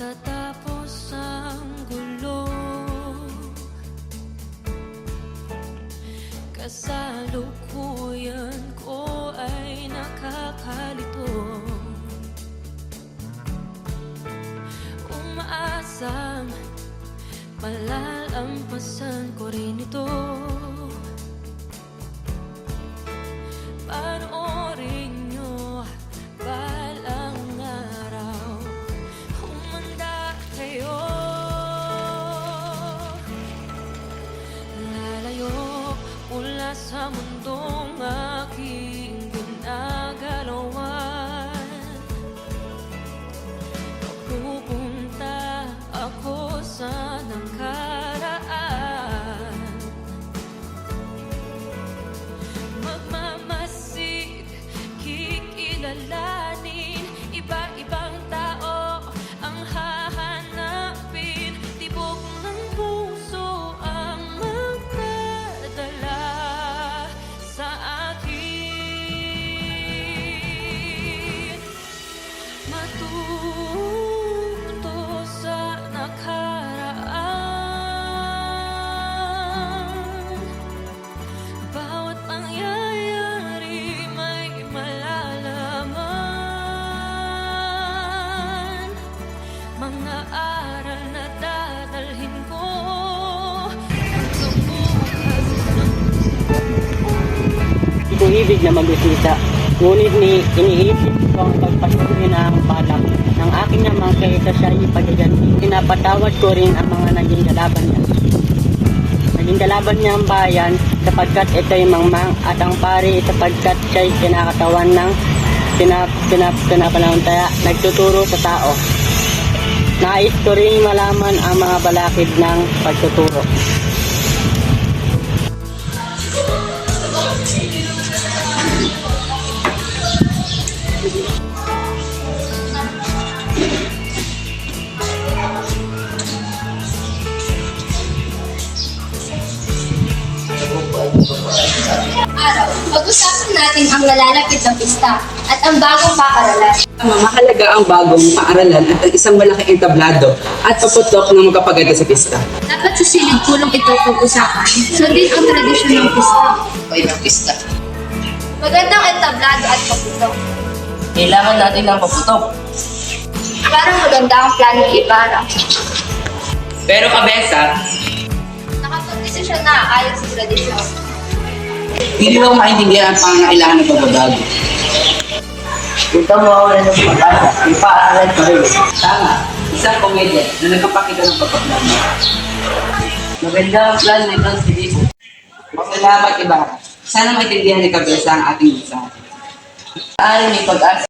matatapos ang gulo. Kasalukuyan ko ay nakakalito, umaasang malalampasan ko rin ito. Panoorin nyo balang araw, humanda kayo. Lalayo mula sa mundong aking ginagalawan, pupunta ako sa nakaraan. Magmamasid, kikilalanin, iba-ibang tao ang hahanapin. Tibok ng puso ang magdadala sa akin. Matuto sa nakaraan, bawat pangyayari may malalaman. Mga aral na dadalhin ko hanggang bukas. Hindi ko ibig na mag-usisa, ngunit iniisip ko ang pagpatuloy na ang balak ng aking namang kaysa siya ipagaganti. Pinapatawad ko rin ang mga naging kalaban niya. Naging kalaban niya ang bayan sapagkat ito'y mangmang, at ang pari sapagkat siya'y kinakatawan ng pinapanahantaya, nagtuturo sa tao. Nais ko rin malaman ang mga balakid ng pagtuturo. Araw, pag-usapan natin ang nalalapit na pista at ang bagong paaralan. Mahalaga ang bagong paaralan at ang isang malaking entablado at paputok ng magpapaganda sa pista. Dapat sa silid pulong ito pag-usapan. Sundin ang tradisyon ng pista. Ng pista. Magandang entablado at paputok. Kailangan natin ng paputok. Parang maganda ang planong ibara. Pero kabesa, Nakapag-desisyon na ayon sa tradisyon. hindi mo maintindihan ang pangangailangan ng pagbabago. Kung mawawala ng pag-asa, ipaaralan pa rin. Tama, isang komedya na nagpapakita ng pagbabago. Maganda ang plan na ito, Felipe. Salamat, Ibarra. Sana maintindihan ni Kabesa ang ating mensahe. Maaari may pag-asa.